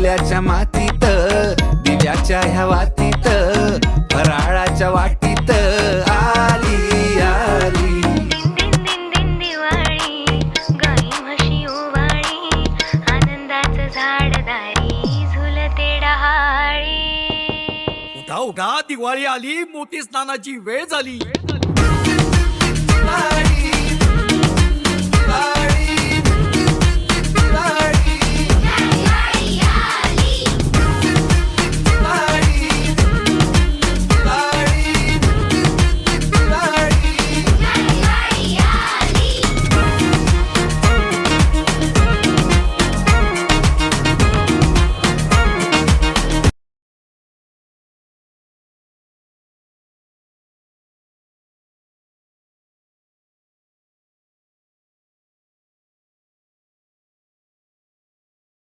फुल्याच्या मातीत दिव्याच्या ह्या वातीत फराळाच्या वाटीत आली आली. दिन दिन दिन दिवाळी, गाई म्हशी ओवाळी, आनंदाचं झाड दारी झुलते डहाळी. उठा उठा, दिवाळी आली, मोठी स्नानाची वेळ झाली.